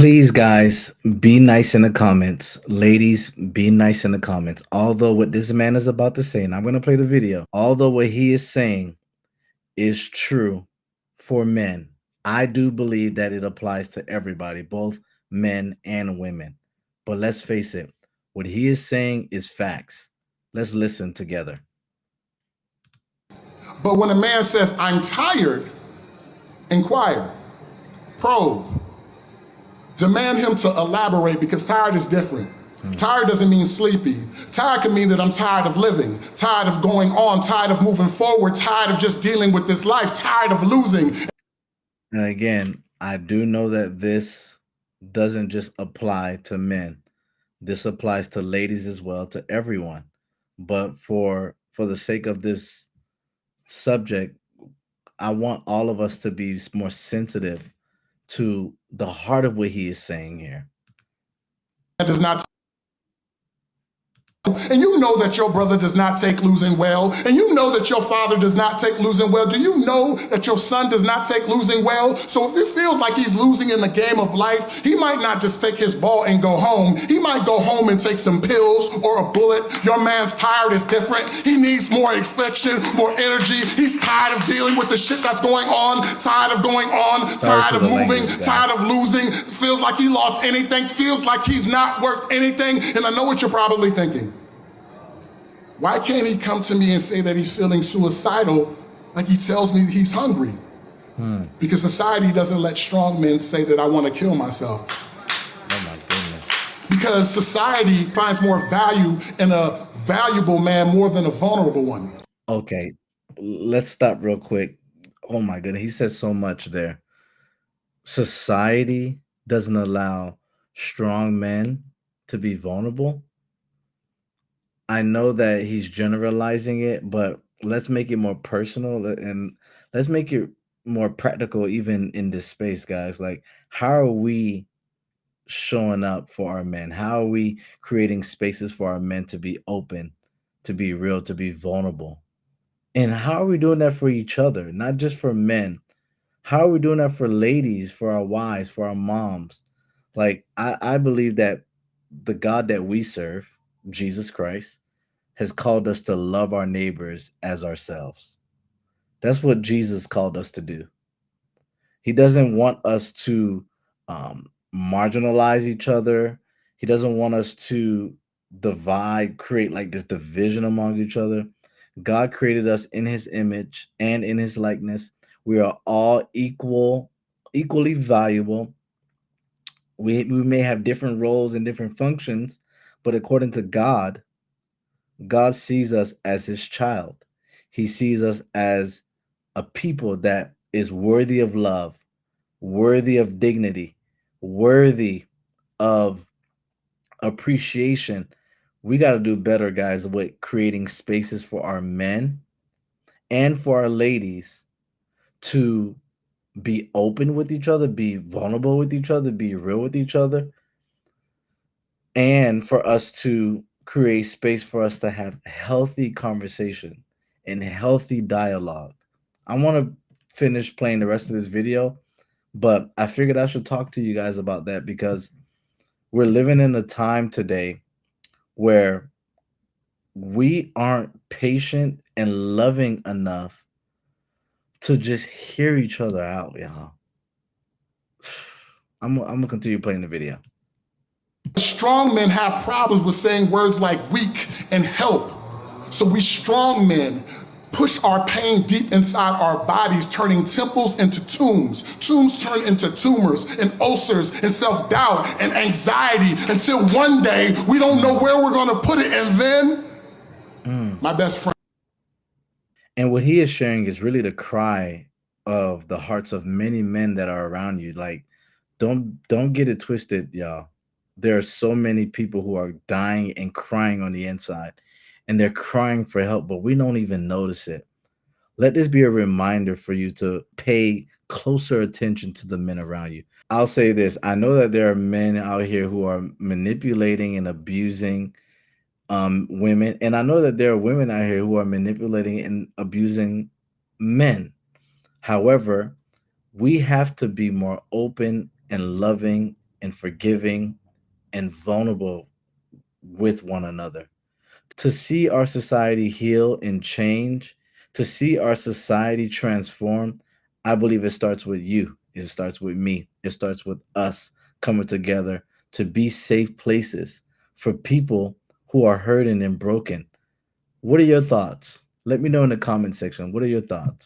Please, guys, be nice in the comments. Ladies, be nice in the comments. Although what this man is about to say, and I'm going to play the video, although what he is saying is true for men, I do believe that it applies to everybody, both men and women. But let's face it, what he is saying is facts. Let's listen together. But when a man says, I'm tired, inquire, probe, demand him to elaborate, because tired is different. Tired doesn't mean sleepy. Tired can mean that I'm tired of living, tired of going on, tired of moving forward, tired of just dealing with this life, tired of losing. And again, I do know that this doesn't just apply to men. This applies to ladies as well, to everyone. But for the sake of this subject, I want all of us to be more sensitive to the heart of what he is saying here. That does not. And you know that your brother does not take losing well. And you know that your father does not take losing well. Do you know that your son does not take losing well? So if it feels like he's losing in the game of life, he might not just take his ball and go home. He might go home and take some pills or a bullet. Your man's tired is different. He needs more affection, more energy. He's tired of dealing with the shit that's going on, tired of going on, tired of moving, tired of losing. Feels like he lost anything, feels like he's not worth anything. And I know what you're probably thinking. Why can't he come to me and say that he's feeling suicidal like he tells me he's hungry? Because society doesn't let strong men say that I want to kill myself. Oh my goodness. Because society finds more value in a valuable man more than a vulnerable one. Okay, let's stop real quick. Oh my goodness, he said so much there. Society doesn't allow strong men to be vulnerable. I know that he's generalizing it, but let's make it more personal and let's make it more practical, even in this space, guys. Like, how are we showing up for our men? How are we creating spaces for our men to be open, to be real, to be vulnerable? And how are we doing that for each other, not just for men? How are we doing that for ladies, for our wives, for our moms? Like, I believe that the God that we serve, Jesus Christ, has called us to love our neighbors as ourselves. That's what Jesus called us to do. He doesn't want us to marginalize each other. He doesn't want us to divide, create like this division among each other. God created us in his image and in his likeness. We are all equally valuable. We may have different roles and different functions, but according to God, God sees us as his child. He sees us as a people that is worthy of love, worthy of dignity, worthy of appreciation. We got to do better, guys, with creating spaces for our men and for our ladies to be open with each other, be vulnerable with each other, be real with each other, and for us to create space for us to have healthy conversation and healthy dialogue. I want to finish playing the rest of this video, but I figured I should talk to you guys about that because we're living in a time today where we aren't patient and loving enough to just hear each other out, y'all. I'm gonna continue playing the video. Strong men have problems with saying words like weak and help. So we strong men push our pain deep inside our bodies, turning temples into tombs. Tombs turn into tumors and ulcers and self-doubt and anxiety until one day we don't know where we're gonna put it. And then my best friend. And what he is sharing is really the cry of the hearts of many men that are around you. Like, don't get it twisted, y'all. There are so many people who are dying and crying on the inside, and they're crying for help, but we don't even notice it. Let this be a reminder for you to pay closer attention to the men around you. I'll say this. I know that there are men out here who are manipulating and abusing women, and I know that there are women out here who are manipulating and abusing men. However, we have to be more open and loving and forgiving and vulnerable with one another. To see our society heal and change, to see our society transform, I believe it starts with you. It starts with me. It starts with us coming together to be safe places for people who are hurting and broken. What are your thoughts? Let me know in the comment section. What are your thoughts?